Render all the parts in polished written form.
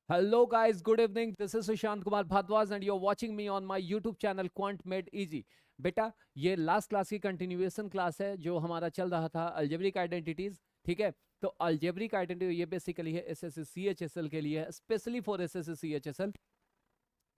Hello, guys. Good evening. This is Sushant Kumar Bhadwaj, and you're watching me on my YouTube channel Quant Made Easy. बेटा, ये last class की continuation class है जो हमारा चल रहा था अल्जेब्रिक आइडेंटिटीज। ठीक है, तो अल्जेब्रिक आइडेंटिटी ये बेसिकली है एसएससी सीएचएसएल के लिए, स्पेशली फॉर एसएससी सीएचएसएल,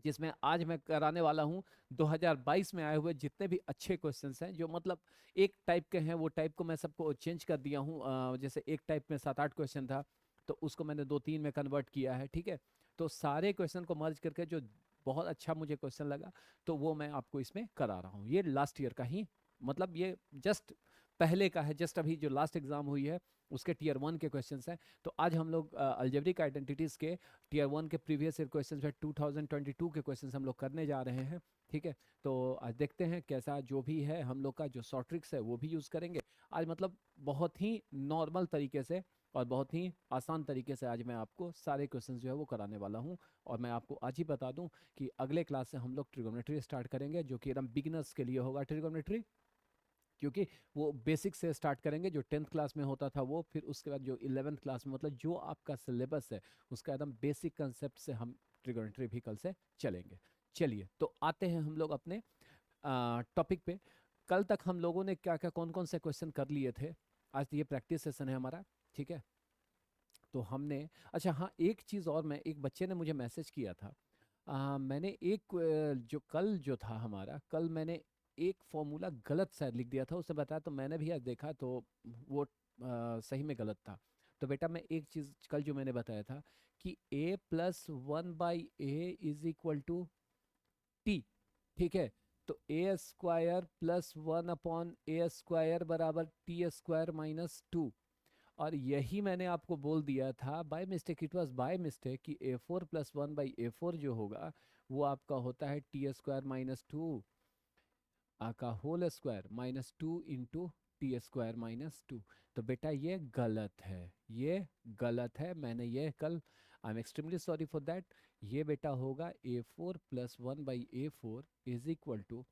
जिसमें आज मैं कराने वाला हूँ 2022 में आए हुए जितने भी अच्छे क्वेश्चंस हैं, जो मतलब एक टाइप के हैं। वो टाइप को मैं सबको चेंज कर दिया हूँ। जैसे एक टाइप में 7-8 क्वेश्चन था, तो उसको मैंने 2-3 में कन्वर्ट किया है। ठीक है, तो सारे क्वेश्चन को मर्ज करके जो बहुत अच्छा मुझे क्वेश्चन लगा, तो वो मैं आपको इसमें करा रहा हूँ। ये लास्ट ईयर का ही, मतलब ये जस्ट पहले का है, जस्ट अभी जो लास्ट एग्जाम हुई है उसके टीयर 1 के क्वेश्चंस हैं। तो आज हम लोग अल्जेब्रिक आइडेंटिटीज के टीयर 1 के प्रीवियस ईयर क्वेश्चंस में 2022 के क्वेश्चंस हम लोग करने जा रहे हैं। ठीक है, तो आज देखते हैं कैसा जो भी है हम लोग का जो शॉर्ट ट्रिक्स है वो भी यूज़ करेंगे आज। मतलब बहुत ही नॉर्मल तरीके से और बहुत ही आसान तरीके से आज मैं आपको सारे क्वेश्चंस जो है वो कराने वाला हूँ। और मैं आपको आज ही बता दूं कि अगले क्लास से हम लोग ट्रिगोनोमेट्री स्टार्ट करेंगे, जो कि एकदम बिगिनर्स के लिए होगा ट्रिगोनोमेट्री। क्योंकि वो बेसिक से स्टार्ट करेंगे, जो 10th क्लास में होता था वो, फिर उसके बाद जो 11th क्लास में, मतलब जो आपका सिलेबस है उसका एकदम बेसिक कंसेप्ट से हम ट्रिगोनोमेट्री भी कल से चलेंगे। चलिए, तो आते हैं हम लोग अपने टॉपिक पे। कल तक हम लोगों ने क्या क्या कौन कौन से क्वेश्चन कर लिए थे। आज ये प्रैक्टिस सेशन है हमारा। ठीक है, तो हमने, अच्छा हाँ, एक चीज़ और, मैं एक बच्चे ने मुझे मैसेज किया था। मैंने एक जो कल जो था हमारा, कल मैंने एक फॉर्मूला गलत शायद लिख दिया था, उसने बताया, तो मैंने भी आज देखा तो वो सही में गलत था। तो बेटा, मैं एक चीज़ कल जो मैंने बताया था कि a+1/a=t। ठीक है, तो a² + 1/a² बराबर t² - 2। और यही मैंने आपको बोल दिया था by mistake, it was by mistake, कि a4+1/a4 जो होगा वो आपका होता है t² - 2 का होल स्क्वायर -2 × t² - 2। तो बेटा ये गलत है, ये गलत है। मैंने ये कल, I am extremely sorry for that. ये बेटा होगा a4+1/a4 =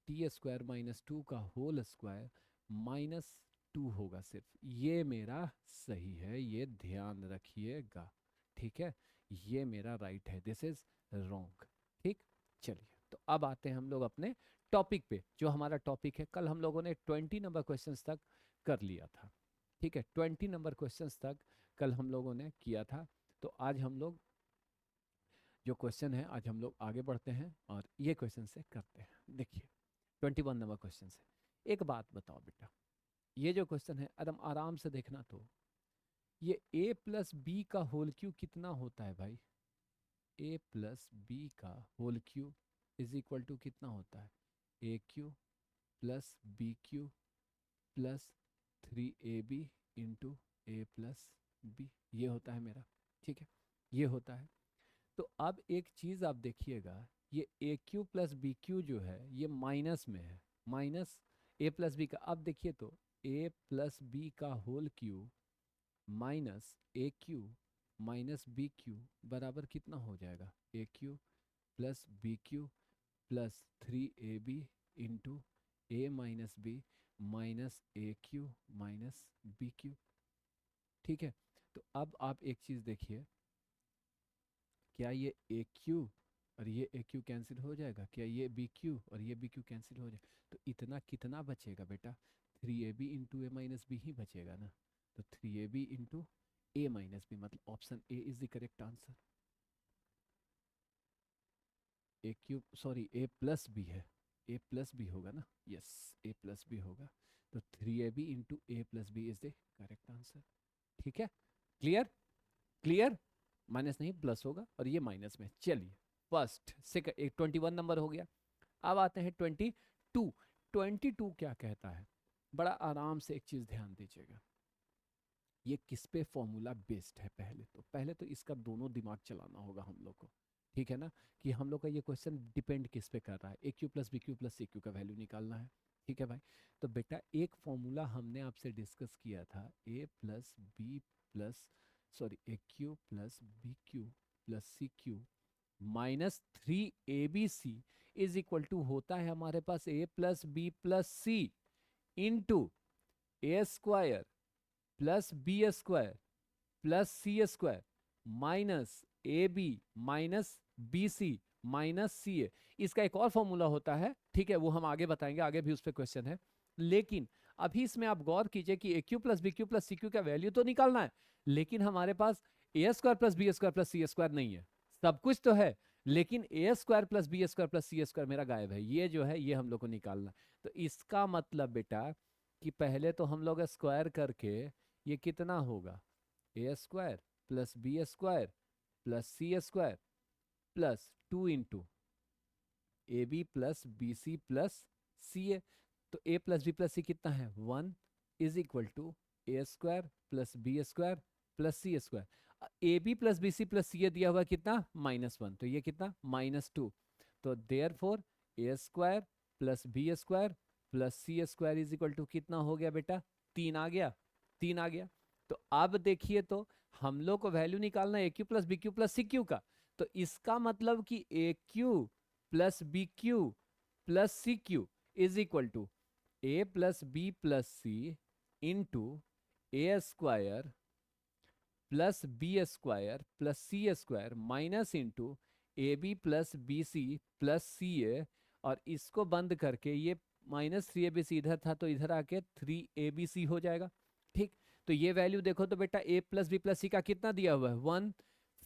t² - 2 का होल स्क्वायर -2 होगा सिर्फ। ये मेरा सही है, ये ध्यान रखिएगा। ठीक है, ये मेरा राइट है, दिस इज रॉन्ग। ठीक, चलिए, तो अब आते हैं हम लोग अपने टॉपिक पे। जो हमारा टॉपिक है, कल हम लोगों ने 20 नंबर क्वेश्चंस तक कर लिया था। ठीक है, 20 नंबर क्वेश्चंस तक कल हम लोगों ने किया था। तो आज हम लोग जो क्वेश्चन है, आज हम लोग आगे बढ़ते हैं और ये क्वेश्चन से करते हैं। देखिए, 21 नंबर क्वेश्चन से, एक बात बताओ बेटा, ये जो क्वेश्चन है एकदम आराम से देखना। तो ये a+b का होल क्यू कितना होता है भाई? a+b का whole cube is equal to कितना होता है? a³ + bq + 3ab × a+b, ये होता है मेरा। ठीक है, ये होता है। तो अब एक चीज़ आप देखिएगा, ये a³ + bq जो है ये माइनस में है, माइनस a+b का। अब देखिए तो a+b का होल क्यू -a³ - bq बराबर कितना हो जाएगा? a³ + bq + 3ab × a-b - a³ - bq। ठीक है, तो अब आप एक चीज़ देखिए, क्या ये ए क्यू और ये ए क्यू कैंसिल हो जाएगा? क्या ये बी क्यू और ये बी क्यू कैंसिल हो जाएगा? तो इतना कितना बचेगा बेटा? 3ab × a - b ही बचेगा ना। तो 3ab × a - b, मतलब option A is the correct answer. A Q, sorry, a+b है, a+b होगा ना। यस, a+b होगा। तो 3ab × a+b is the correct answer. ठीक है, क्लियर? क्लियर? माइनस नहीं, प्लस होगा, और ये माइनस में। चलिए, फर्स्ट सेकंड, एक 21 नंबर हो गया। अब आते हैं 22। 22 क्या कहता है? बड़ा आराम से एक चीज ध्यान दीजिएगा, ये किस पे फॉर्मूला बेस्ड है? पहले तो इसका दोनों दिमाग चलाना होगा हम लोग को। ठीक है ना, कि हम लोग का ये क्वेश्चन डिपेंड किस पे कर रहा है? a³ + bq + c का वैल्यू निकालना है। ठीक है भाई, तो बेटा एक फॉर्मूला हमने आपसे डिस्कस किया था, a+b+, -3abc is equal to होता है हमारे पास a+b+c into a² + b² + c² A B minus B C minus C A. इसका एक और फॉर्मूला होता है, ठीक है, वो हम आगे बताएंगे, आगे भी उस पर क्वेश्चन है। लेकिन अभी इसमें आप गौर कीजिए कि A cube plus B cube plus C cube का वैल्यू तो निकालना है, लेकिन हमारे पास A square plus B square plus C square नहीं है। सब कुछ तो है, लेकिन A square plus B square plus C square मेरा गायब है। ये जो है ये हम लोग को निकालना है। तो इसका मतलब बेटा कि पहले तो हम लोग स्क्वायर करके ये कितना होगा, A square plus B square plus C square plus 2 into A B plus B C plus C A. तो A plus B plus C कितना है, 1 is equal to A square plus B square plus C square. A B plus B C plus C A दिया हुआ कितना, -1, तो ये कितना, -2। तो therefore A square plus B square plus C square is equal to कितना हो गया बेटा, 3 आ गया, 3 आ गया। तो अब देखिए, तो हम लोग को वैल्यू निकालना है A cube plus B cube plus C cube का। तो इसका मतलब कि A cube plus B cube plus C cube is equal to A plus B plus C into A square plus B square plus C square minus into A B plus B C plus C A. और इसको बंद करके ये -3abc इधर था तो इधर आके 3abc हो जाएगा। ठीक, तो ये वैल्यू देखो तो बेटा a plus B plus C का कितना दिया हुआ है, 1।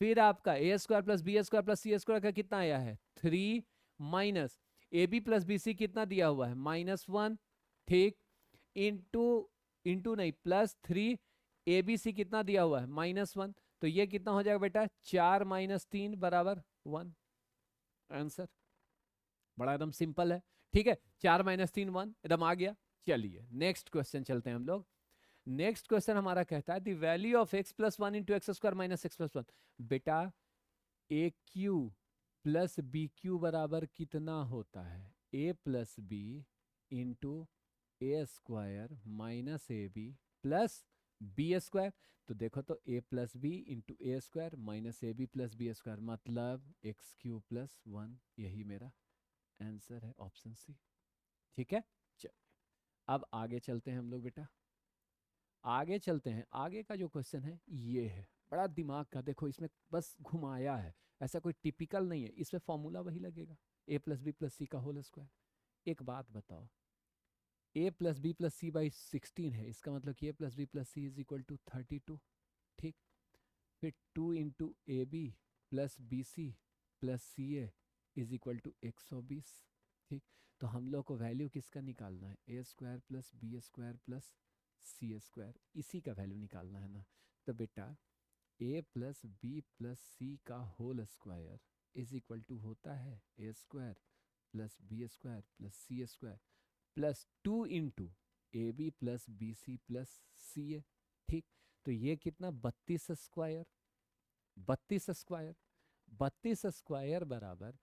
फिर आपका A square plus B square plus C square का कितना आया है, 3, minus A B plus B C कितना दिया हुआ है, -1। ठीक, इंटू, इंटू नहीं, प्लस 3 ए बी सी कितना दिया हुआ है, -1। तो ये कितना हो जाएगा बेटा, 4 - 3 बराबर 1। आंसर बड़ा एकदम सिंपल है। ठीक है, 4 - 3 1 एकदम आ गया। चलिए नेक्स्ट क्वेश्चन चलते हैं हम लोग। नेक्स्ट क्वेश्चन हमारा कहता है the value of x plus 1 into X square minus X plus 1। बेटा A cube plus B cube बराबर कितना होता है, A plus B into A square minus A B plus B square. तो देखो तो A plus B into A square minus A B plus B square मतलब X cube plus 1, यही मेरा आंसर है, ऑप्शन सी। ठीक है, चल अब आगे चलते हैं हम लोग बेटा, आगे चलते हैं। आगे का जो क्वेश्चन है ये है बड़ा दिमाग का, देखो इसमें बस घुमाया है, ऐसा कोई टिपिकल नहीं है, इसमें फॉर्मूला वही लगेगा, A plus B plus C का होल स्क्वायर। एक बात बताओ, A plus B plus C by 16 है, इसका मतलब कि A plus B plus C is equal to 32। ठीक, फिर 2 into A B plus B C plus C A is equal to 120। ठीक, तो हम लोग को वैल्यू किसका निकालना है, A square plus B square plus C square, इसी का वैल्यू निकालना है ना। तो बेटा A plus B plus C का whole square is equal to होता है A square plus B square plus C square plus 2 into A B plus B C plus C A. ठीक, तो ये कितना, 32 स्क्वायर, 32 स्क्वायर, 32 स्क्वायर बराबर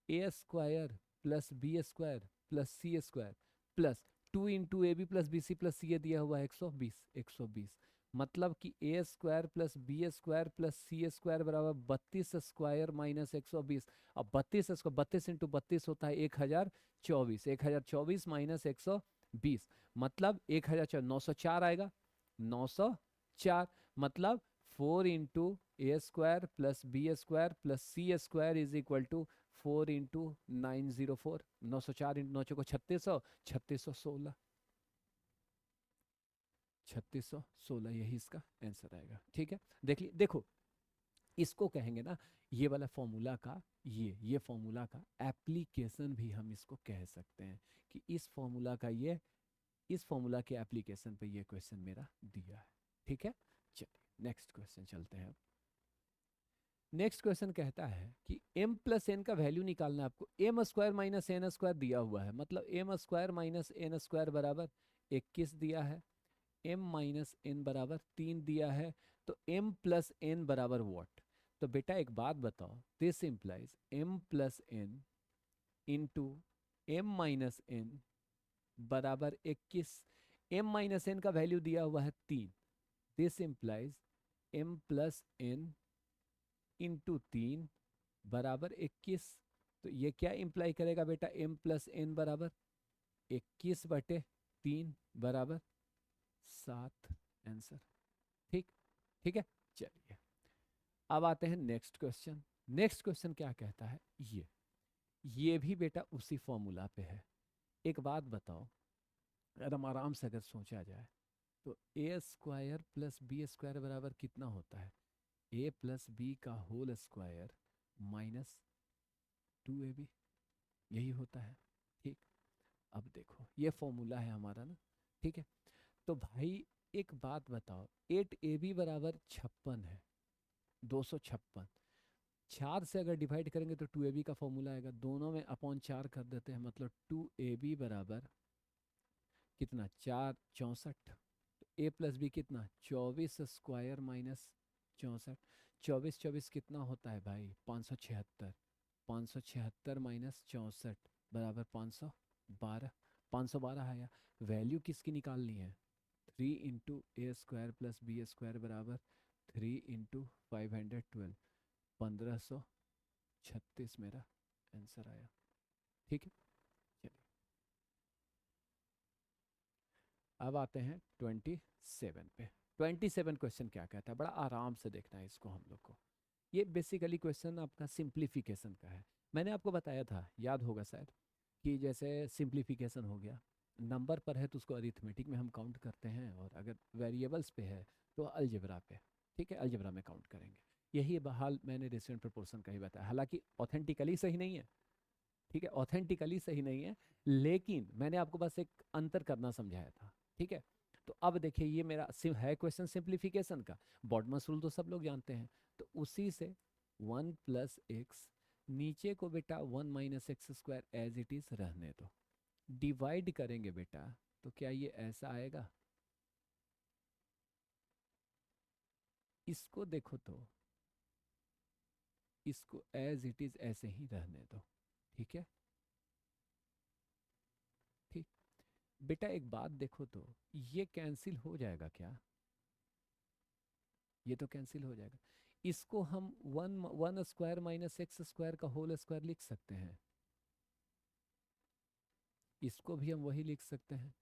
A square plus B square plus C square plus 2 into A B plus B C plus C A दिया हुआ है 120, 120। मतलब कि A square plus B square plus C square बराबर 32 स्क्वायर माइनस 120। अब 32 square, 32 into 32 होता है 1024, 1024 माइनस 120 मतलब 1004, 904 आएगा, 904। मतलब 4 into A square plus B square plus C square is equal to 4 into 904, 904 into 9 को 3600, 3616, 3616 यही इसका आंसर आएगा। ठीक है, देखिए, देखो इसको कहेंगे ना, ये वाला फॉर्मूला का, ये फॉर्मूला का एप्लीकेशन भी हम इसको कह सकते हैं कि इस फॉर्मूला का ये, इस फॉर्मूला के एप्लीकेशन पे ये क्वेश्चन मेरा दिया है। ठीक है, चलिए नेक्स्ट क्वेश्चन चलते हैं। नेक्स्ट क्वेश्चन कहता है कि m प्लस एन का वैल्यू निकालना है आपको। M square minus N square दिया हुआ है, मतलब M square minus N square बराबर 21 दिया है, m माइनस एन बराबर 3 दिया है, तो m प्लस एन बराबर व्हाट। तो बेटा एक बात बताओ, this implies m plus n into m minus n बराबर 21। m माइनस एन का वैल्यू दिया हुआ है 3, this implies m plus n into 3 बराबर 21। तो ये क्या इंप्लाई करेगा बेटा, m प्लस एन बराबर 21/3 बराबर 7 आंसर। ठीक, ठीक है, चलिए अब आते हैं नेक्स्ट क्वेश्चन। नेक्स्ट क्वेश्चन क्या कहता है, ये भी बेटा उसी फॉर्मूला पे है। एक बात बताओ, अगर हम आराम से अगर सोचा जाए तो A square plus B square बराबर कितना होता है, ए प्लस बी का होल स्क्वायर माइनस 2ab, यही होता है। ठीक, अब देखो ये फॉर्मूला है हमारा ना, ठीक है। तो भाई एक बात बताओ, 8ab बराबर 56 है, 256। 4 से अगर डिवाइड करेंगे तो 2ab का फॉर्मूला आएगा, दोनों में अपॉन 4 कर देते हैं, मतलब 2ab बराबर कितना, 4 64। तो ए प्लस बी कितना, 24 स्क्वायर माइनस 64। 24 24 कितना होता है भाई, 576। 576 माइनस 64 बराबर 512। 512 आया। वैल्यू किसकी निकालनी है, 3 into A square plus B square बराबर 3 इंटू 512, 1536 मेरा आंसर आया। ठीक है, चलिए अब आते हैं 27 पे। 27 क्वेश्चन क्या कहता है, बड़ा आराम से देखना है इसको हम लोग को। ये बेसिकली क्वेश्चन आपका सिंप्लीफिकेशन का है। मैंने आपको बताया था, याद होगा शायद, कि जैसे सिंप्लीफिकेशन हो गया, नंबर पर है तो उसको अरिथमेटिक में हम काउंट करते हैं, और अगर वेरिएबल्स पे है तो अलजेब्रा पे, ठीक है, अलजेब्रा में काउंट करेंगे। यही बहाल मैंने रेसिडेंट प्रोपोर्शन का ही बताया, हालांकि ऑथेंटिकली सही नहीं है, ठीक है, ऑथेंटिकली सही नहीं है, लेकिन मैंने आपको बस एक अंतर करना समझाया था, ठीक है। तो अब देखिए ये मेरा है क्वेश्चन सिंप्लीफिकेशन का, बॉडमस रूल तो सब लोग जानते हैं। तो उसी से 1 + x, नीचे को बेटा 1 - x² एज इट इज रहने दो, डिवाइड करेंगे बेटा, तो क्या ये ऐसा आएगा, इसको देखो तो, इसको एज इट इज ऐसे ही रहने दो, ठीक है। ठीक, बेटा एक बात देखो तो, ये कैंसिल हो जाएगा क्या, ये तो कैंसिल हो जाएगा। इसको हम 1 ² - x² का होल स्क्वायर लिख सकते हैं, इसको भी हम वही लिख सकते हैं।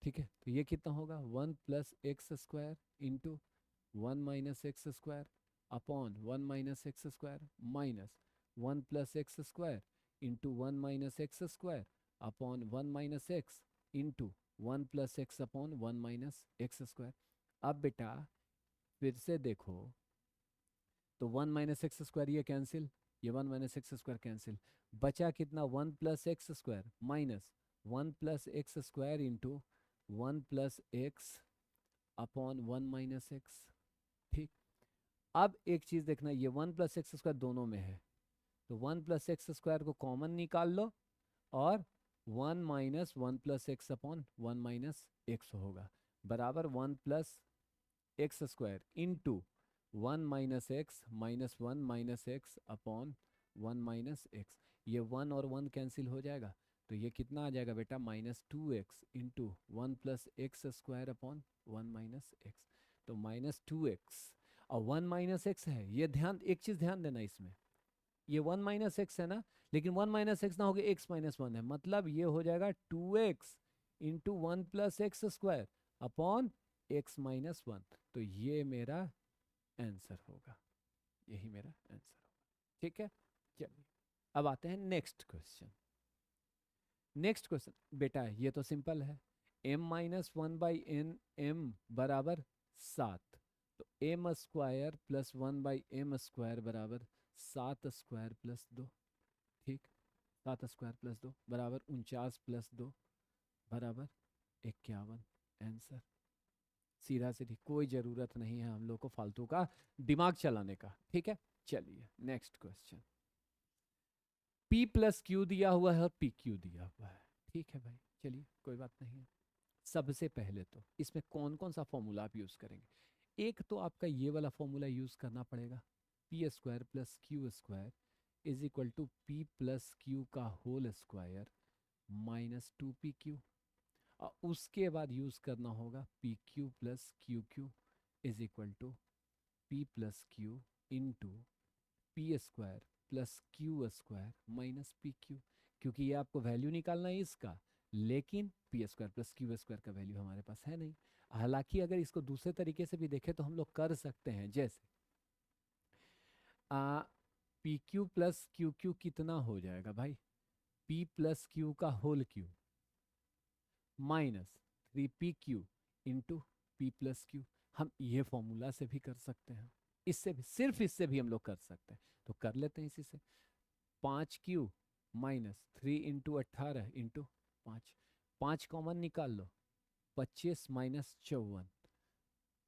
ठीक है, तो ये कितना होगा, 1 + x² into 1 - x² upon 1 - x² minus 1 + x² into 1 - x² upon 1 - x into 1 + x upon 1 - x²। अब बेटा फिर से देखो, तो 1 - x² ये कैंसिल, ये 1 - x² कैंसिल, बचा कितना, 1 + x² minus 1 + x² into 1 + x upon 1 - x। ठीक, अब एक चीज देखना, ये 1 + x² दोनों में है, तो 1 + x² को कॉमन निकाल लो, और 1 - 1 + x अपॉन 1 - x होगा, बराबर 1 + x² into 1 - x minus 1 - x upon 1 - x। ये 1 और 1 कैंसिल हो जाएगा, तो ये कितना आ जाएगा बेटा, -2x into 1 + x² upon 1 - x। तो -2x और 1 - x है, ये ध्यान, एक चीज ध्यान देना इसमें, ये 1 - x है ना, लेकिन 1 - x ना होगा, x - 1 है, मतलब ये हो जाएगा 2x into 1 + x² upon x - 1। तो ये मेरा आंसर होगा, यही मेरा आंसर होगा। ठीक है, चलिए अब आते हैं नेक्स्ट क्वेश्चन। नेक्स्ट क्वेश्चन बेटा ये तो सिंपल है, m - 1/n m बराबर 7, तो m² + 1/m² बराबर 7² + 2। ठीक, 7² + 2 बराबर 49 + 2 बराबर 51। आंसर सीधा सीधी, कोई ज़रूरत नहीं है हम लोग को फालतू का दिमाग चलाने का, ठीक है। चलिए नेक्स्ट क्वेश्चन, P + Q दिया हुआ है और PQ दिया हुआ है, ठीक है भाई, चलिए कोई बात नहीं है। सबसे पहले तो इसमें कौन कौन सा फॉर्मूला आप यूज़ करेंगे, एक तो आपका ये वाला फॉर्मूला यूज़ करना पड़ेगा, P² + Q² is equal to P + Q का होल स्क्वायर माइनस 2PQ, और उसके बाद यूज़ करना होगा PQ + QQ is equal to P + Q into P² + Q² minus PQ, क्योंकि ये आपको वैल्यू निकालना है इसका, लेकिन P square plus Q square का वैल्यू हमारे पास है नहीं। हालांकि अगर इसको दूसरे तरीके से भी देखें तो हम लोग कर सकते हैं, जैसे P Q plus Q Q कितना हो जाएगा भाई, पी प्लस क्यू का whole Q minus 3pq into P plus Q. हम ये फॉर्मूला से भी कर सकते हैं, इससे भी, सिर्फ इससे भी हम लोग कर सकते हैं, तो कर लेते हैं इसी से। 5q माइनस 3 × 18 इंटू 5, 5 कॉमन निकाल लो, 25 माइनस 54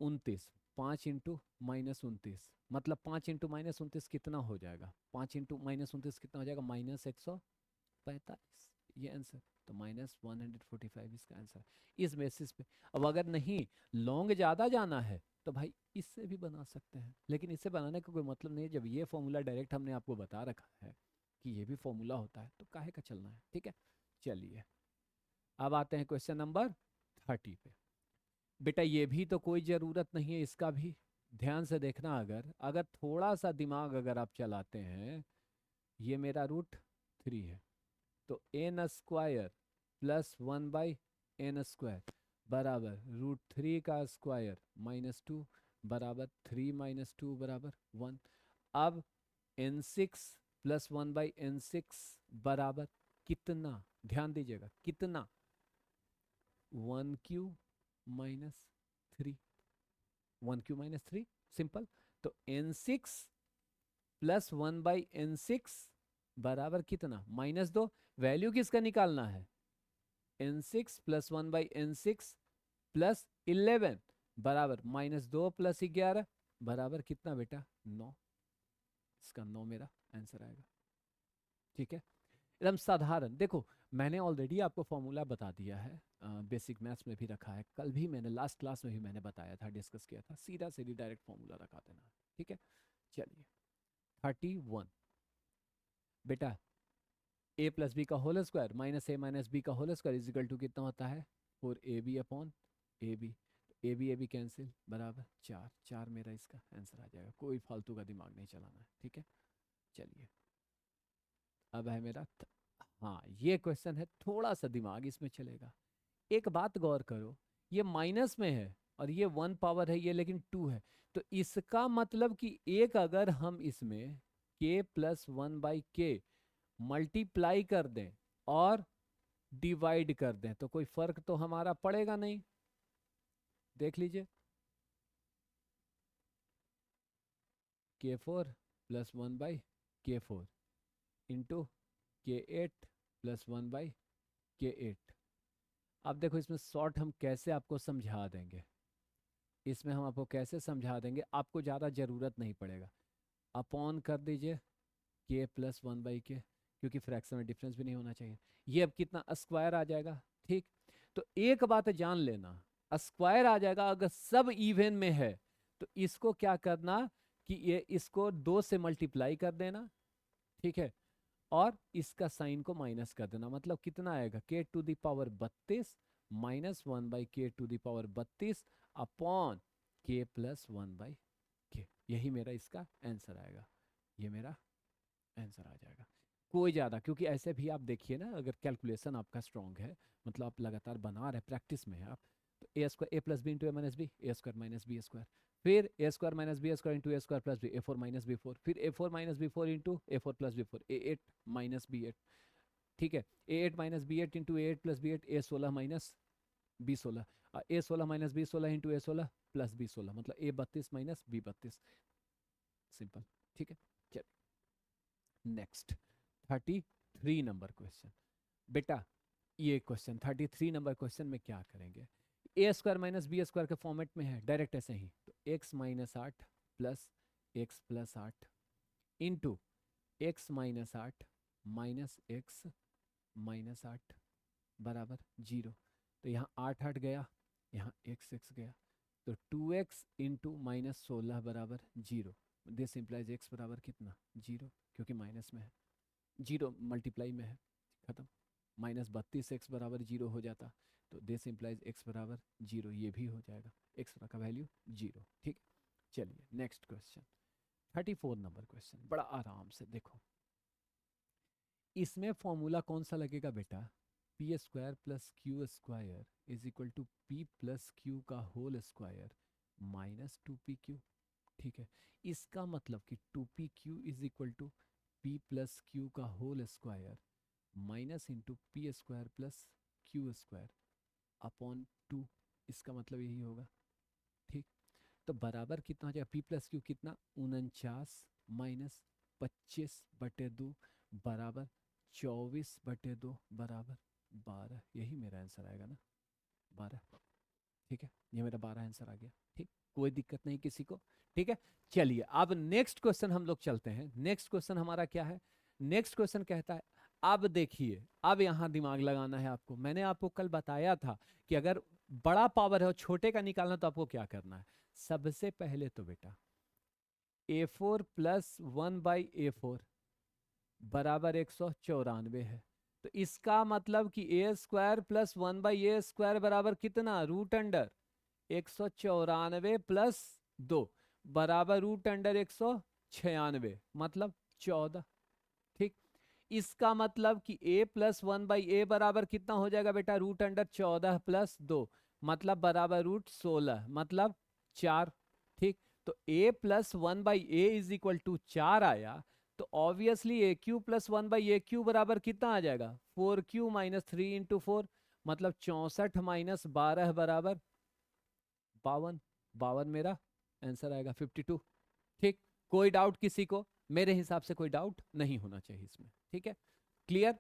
29, 5 इंटू माइनस 29, मतलब 5 इंटू माइनस 29 कितना हो जाएगा, 5 इंटू माइनस 29 कितना हो जाएगा, -145, ये आंसर। तो -145 इसका आंसर है। इस बेसिस पे अब अगर नहीं लॉन्ग ज़्यादा जाना है तो भाई इससे भी बना सकते हैं, लेकिन इससे बनाने का कोई मतलब नहीं है, जब ये फॉर्मूला डायरेक्ट हमने आपको बता रखा है कि ये भी फॉर्मूला होता है तो काहे का चलना है। ठीक है, चलिए अब आते हैं क्वेश्चन नंबर 30 पे। बेटा ये भी तो कोई ज़रूरत नहीं है, इसका भी ध्यान से देखना। अगर अगर थोड़ा सा दिमाग अगर आप चलाते हैं, ये मेरा √3 है, तो n स्क्वायर प्लस 1/n² बराबर √3 का स्क्वायर -2 बराबर 3 - 2 बराबर 1। अब n6 प्लस 1/n6 बराबर कितना, ध्यान दीजिएगा कितना, 1q minus 3, 1q minus 3, simple. तो n6 प्लस 1/n6 बराबर कितना, -2। वैल्यू किसका निकालना है, n6 प्लस 1/n6 प्लस 11 बराबर -2 प्लस 11 बराबर कितना बेटा, 9। इसका 9 मेरा आंसर आएगा। ठीक है, एकदम साधारण। देखो मैंने ऑलरेडी आपको फॉर्मूला बता दिया है, बेसिक मैथ्स में भी रखा है, कल भी मैंने लास्ट क्लास में भी मैंने बताया था, डिस्कस किया था, सीधा सीधी डायरेक्ट फॉर्मूला रखा देना। ठीक है, चलिए 31 बेटा a प्लस बी का whole square minus a minus B का होल स्क्वायर इजिकल टू कितना होता है, 4ab upon ab। A b cancel बराबर 4, 4 मेरा इसका आंसर आ जाएगा। कोई फालतू का दिमाग नहीं चलाना है। ठीक है, चलिए अब है मेरा हाँ ये क्वेश्चन है, थोड़ा सा दिमाग इसमें चलेगा। एक बात गौर करो, ये माइनस में है और ये 1 पावर है, ये लेकिन 2 है, तो इसका मतलब कि एक अगर हम इसमें k प्लस 1/k मल्टीप्लाई कर दें और डिवाइड कर दें तो कोई फर्क तो हमारा पड़ेगा नहीं। देख लीजिए, k4 plus 1/k4 into k8 plus 1/k8। अब देखो इसमें शॉर्ट हम कैसे आपको समझा देंगे, इसमें हम आपको कैसे समझा देंगे, आपको ज़्यादा ज़रूरत नहीं पड़ेगा। अपॉन कर दीजिए k प्लस 1/k, क्योंकि फ्रैक्शन में डिफरेंस भी नहीं होना चाहिए। ये अब कितना स्क्वायर आ जाएगा। ठीक, तो एक बात जान लेना, स्क्वायर आ जाएगा अगर सब इवन में है, तो इसको क्या करना कि ये इसको 2 से मल्टीप्लाई कर देना। ठीक है, और इसका साइन को माइनस कर देना, मतलब कितना आएगा, k⁻32 minus 1/k⁻32 upon k plus 1/k। यही मेरा इसका आंसर आएगा, ये मेरा आंसर आ जाएगा। कोई ज़्यादा, क्योंकि ऐसे भी आप देखिए ना, अगर कैलकुलेशन आपका स्ट्रॉन्ग है, मतलब आप लगातार बना रहे, प्रैक्टिस में है आप, तो A square A plus B into A minus B, A square minus B square, फिर A square minus B square into A square plus B, A four minus B four, फिर A four minus B four into A four plus B four, A eight minus B eight. ठीक है, A eight minus B eight into A eight plus B eight, A 16 minus B 16, A 16 minus B 16 into A 16 plus B 16, मतलब ए 32 minus B 32, simple. ठीक है, चलिए next 33 number question. बेटा ये question 33 number question में क्या करेंगे, ए स्क्वायर माइनस बी स्क्वायर के फॉर्मेट में है, डायरेक्ट ऐसे ही, तो x minus 8 plus x plus 8 into x minus 8 minus x minus 8 बराबर 0। तो यहाँ 8 8 गया, यहाँ x x गया, तो 2x इंटू माइनस 16 बराबर 0। दिस इम्प्लाइज x बराबर कितना, 0, क्योंकि माइनस में है, 0 मल्टीप्लाई में है, खत्म। -32x बराबर 0 हो जाता, तो दिस इम्प्लाइज x बराबर 0, ये भी हो जाएगा, x का वैल्यू 0। ठीक, चलिए नेक्स्ट क्वेश्चन 34 नंबर क्वेश्चन, बड़ा आराम से देखो। इसमें फॉर्मूला कौन सा लगेगा बेटा, P square plus Q square is equal to P plus Q का होल स्क्वायर माइनस 2pq। ठीक है, इसका मतलब कि 2pq is equal to P plus Q का whole square minus into P square plus Q square upon 2। इसका मतलब यही होगा। ठीक, तो बराबर कितना हो जाएगा, पी प्लस क्यू कितना, 49 माइनस 25/2 बराबर 24/2 बराबर 12। यही मेरा आंसर आएगा ना, 12। ठीक है, ये मेरा 12 आंसर आ गया। ठीक, कोई दिक्कत नहीं किसी को। ठीक है, चलिए अब नेक्स्ट क्वेश्चन हम लोग चलते हैं। नेक्स्ट क्वेश्चन हमारा क्या है, नेक्स्ट क्वेश्चन कहता है, अब देखिए, अब यहां दिमाग लगाना है आपको। मैंने आपको कल बताया था कि अगर बड़ा पावर है और छोटे का निकालना तो आपको क्या करना है। सबसे पहले तो बेटा a4 प्लस 1/a4 बराबर 194 है। तो इसका मतलब कि ए स्क्वायर प्लस 1/a² बराबर कितना, रूट अंडर 194 प्लस 2 बराबर रूट अंडर 196 मतलब 14। ठीक, इसका मतलब कि a प्लस 1/a बराबर कितना हो जाएगा बेटा, रूट अंडर 14 प्लस 2 मतलब बराबर रूट 16 मतलब 4। ठीक, तो a plus 1/a is equal to 4 आया, तो ऑब्वियसली ए क्यू प्लस 1/a³ बराबर कितना आ जाएगा, 4q माइनस 3 × 4 मतलब 64 माइनस 12 बराबर 52। 52 मेरा आंसर आएगा, 52। ठीक, कोई डाउट किसी को, मेरे हिसाब से कोई डाउट नहीं होना चाहिए इसमें। ठीक है, क्लियर।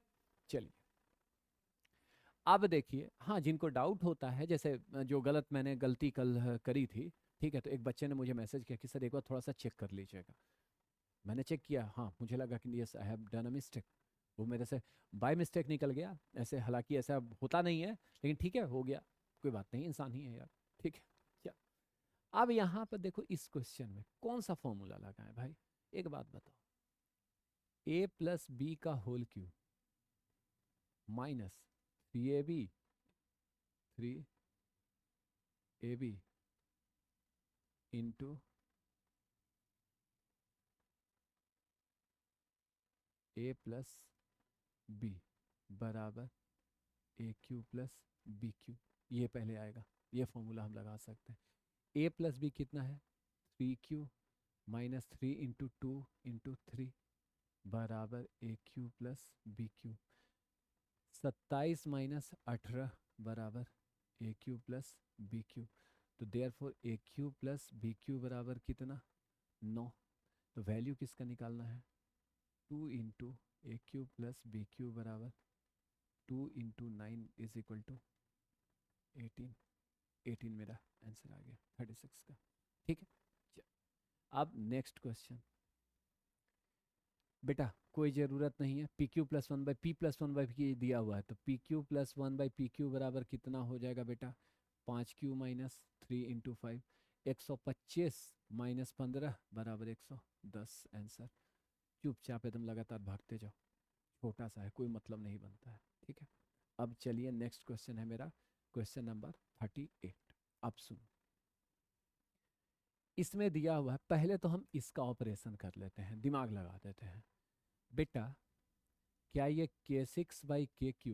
चलिए अब देखिए, हाँ जिनको डाउट होता है, जैसे जो गलत मैंने गलती कल करी थी, ठीक है, तो एक बच्चे ने मुझे मैसेज किया कि सर एक बार थोड़ा सा चेक कर लीजिएगा। मैंने चेक किया, हाँ मुझे लगा कि yes I have done a mistake. वो मेरे से बाय मिस्टेक निकल गया ऐसे, हालांकि ऐसा होता नहीं है, लेकिन ठीक है हो गया, कोई बात नहीं, इंसान ही है यार। ठीक है, चल अब यहाँ पर देखो, इस क्वेश्चन में कौन सा फॉर्मूला लगा है भाई, एक बात बताओ। a प्लस बी का whole cube minus 3ab into a plus b बराबर a³ प्लस b³। ये पहले आएगा, ये फॉर्मूला हम लगा सकते हैं। a प्लस बी कितना है, 3q माइनस 3 × 2 × 3 बराबर a³ प्लस b³। 27 माइनस 18 बराबर a³ प्लस b³। तो there four a³ plus b³ बराबर कितना, 9। तो वैल्यू किसका निकालना है, 2 × a³ प्लस b³ बराबर 2 × 9 इज इक्वल टू 18। 18 मेरा आंसर आ गया 36 का। ठीक है, अब नेक्स्ट क्वेश्चन। बेटा कोई ज़रूरत नहीं है, पी क्यू प्लस 1/p+1/p दिया हुआ है, तो pq प्लस 1/pq बराबर कितना हो जाएगा बेटा, 5q माइनस 3 × 5, 125 माइनस 15 बराबर 110 आंसर। चुपचाप एकदम लगातार भागते जाओ, छोटा सा है, कोई मतलब नहीं बनता है। ठीक है, अब चलिए नेक्स्ट क्वेश्चन है मेरा, क्वेश्चन नंबर 38। अब सुनो, इसमें दिया हुआ है, पहले तो हम इसका ऑपरेशन कर लेते हैं, दिमाग लगा देते हैं। बेटा क्या ये k6/kq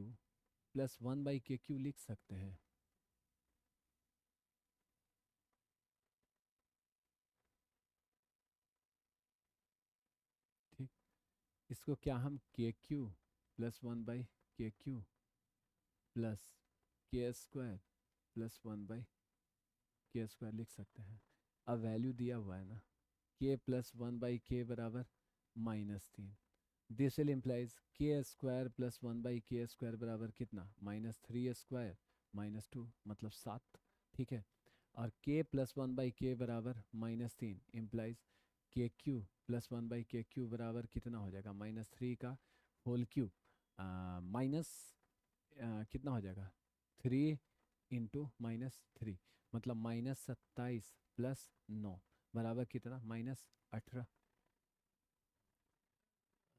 प्लस 1/kq लिख सकते हैं, ठीक, इसको क्या हम kq plus 1/kq plus k² plus 1/k² लिख सकते हैं। अब वैल्यू दिया हुआ है ना, k प्लस 1/k बराबर -3, this will implies k² plus 1/k² बराबर कितना, -3² -2 मतलब 7। ठीक है, और k प्लस 1/k बराबर -3 इम्प्लाइज kq प्लस 1/kq बराबर कितना हो जाएगा, -3 का होल क्यूब माइनस कितना हो जाएगा, 3 × -3 मतलब -27 प्लस 9 बराबर कितना, -18।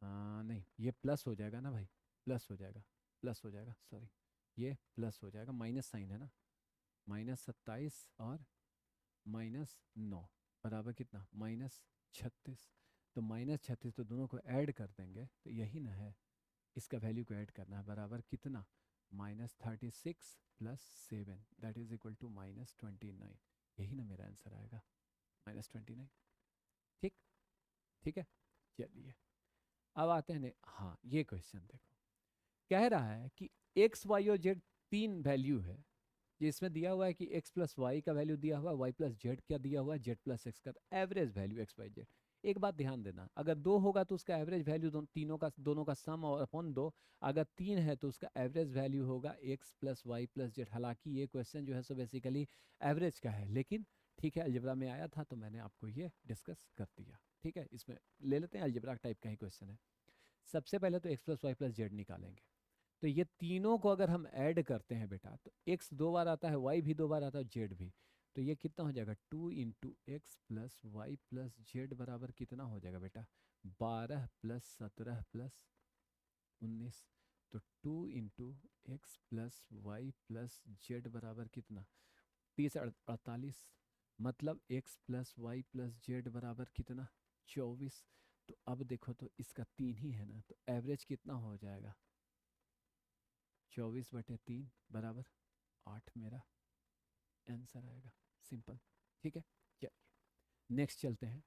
नहीं ये प्लस हो जाएगा ना भाई, प्लस हो जाएगा, प्लस हो जाएगा, सॉरी ये प्लस हो जाएगा, माइनस साइन है ना, -27 और -9 बराबर कितना, -36। तो -36 तो दोनों को ऐड कर देंगे, तो यही ना है, इसका वैल्यू को ऐड करना है, बराबर कितना, -36 + 7 दैट इज इक्वल टू -29। यही ना मेरा आंसर आएगा, -29। ठीक, ठीक है। चलिए अब आते हैं हाँ ये क्वेश्चन देखो, कह रहा है कि एक्स वाई और जेड तीन वैल्यू है, जिसमें दिया हुआ है कि x प्लस वाई का वैल्यू दिया हुआ है, y प्लस जेड क्या दिया हुआ है, z प्लस एक्स का average value x y z. एक बात ध्यान देना, अगर दो होगा तो उसका एवरेज वैल्यू दोनों का सम और अपॉन दो, अगर तीन है तो उसका एवरेज वैल्यू होगा x plus y plus z. हालांकि ये क्वेश्चन जो है सो बेसिकली एवरेज का है, लेकिन ठीक है अलजेब्रा में आया था तो मैंने आपको ये डिस्कस कर दिया। ठीक है, इसमें ले लेते हैं, अलजेब्रा टाइप का ही क्वेश्चन है। सबसे पहले तो x plus y plus z निकालेंगे, तो ये तीनों को अगर हम ऐड करते हैं बेटा तो x दो बार आता है, y भी दो बार आता है, z भी, तो ये कितना हो जाएगा 2 into x plus y plus z बराबर कितना हो जाएगा बेटा 12 + 17 + 19। तो 2 into x plus y plus z बराबर कितना 30 × 48, मतलब x plus y plus z बराबर कितना 24। तो अब देखो तो इसका 3 ही है ना, तो एवरेज कितना हो जाएगा 24/3 बराबर 8 मेरा आंसर आएगा। सिंपल, ठीक है। चलिए नेक्स्ट चलते हैं।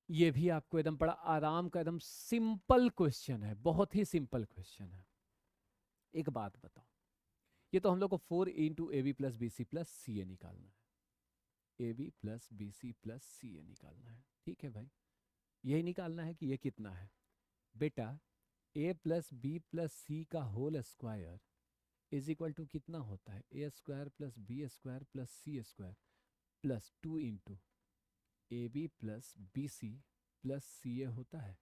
ये भी आपको एकदम बड़ा आराम का एकदम सिंपल क्वेश्चन है, बहुत ही सिंपल क्वेश्चन है। एक बात बताओ, ये तो हम लोग को 4 into A B plus B C plus C A निकालना है, A B plus B C plus C A निकालना है। ठीक है भाई, यही निकालना है कि ये कितना है बेटा, A plus B plus C का whole square is equal to कितना होता है A square plus B square plus C square plus 2 into A B plus B C plus C A होता है।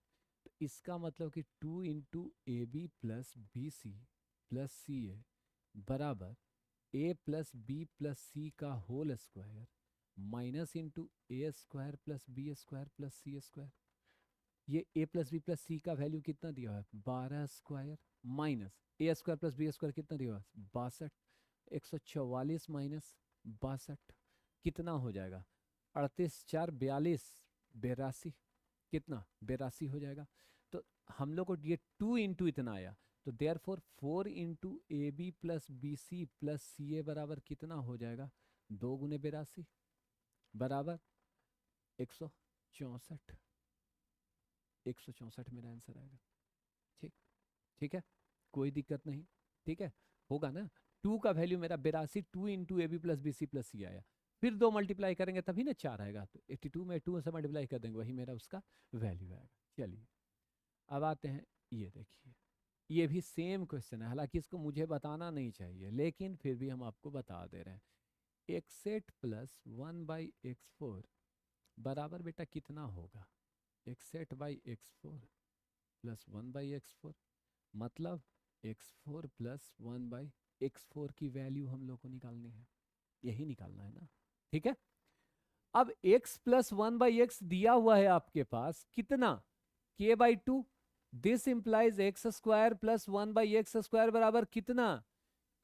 तो इसका मतलब कि 2 into A B plus B C plus C A बराबर A plus B plus C का whole square minus into A square plus B square plus C square. ये ए plus B plus C का वैल्यू कितना दिया हुआ है 12 square minus ए square plus B square कितना दिया हुआ है 62, 144 माइनस 62 कितना हो जाएगा 38 4 42 82, कितना 82 हो जाएगा। तो हम लोग को ये 2 इंटू इतना आया, तो therefore 4 into A B plus B C plus C A बराबर कितना हो जाएगा 2 गुने 82 बराबर 164। 164 मेरा आंसर आएगा। ठीक, ठीक है, कोई दिक्कत नहीं। ठीक है, होगा ना, 2 का वैल्यू मेरा 82, 2 into A B plus B C plus C आया, फिर 2 मल्टीप्लाई करेंगे तभी ना 4 आएगा, तो 82 में 2 से मल्टीप्लाई कर देंगे, वही मेरा उसका वैल्यू आएगा। चलिए अब आते हैं, ये देखिए ये भी सेम क्वेश्चन है, हालांकि इसको मुझे बताना नहीं चाहिए लेकिन फिर भी हम आपको बता दे रहे हैं। x8 प्लस 1/x4 बराबर बेटा कितना होगा x8/x4 प्लस 1/x4, मतलब x4 प्लस 1/x4 की वैल्यू हम लोग को निकालनी है, यही निकालना है ना। ठीक है, अब x प्लस 1/x दिया हुआ है आपके पास कितना k/2, this implies x square plus 1/x square बराबर कितना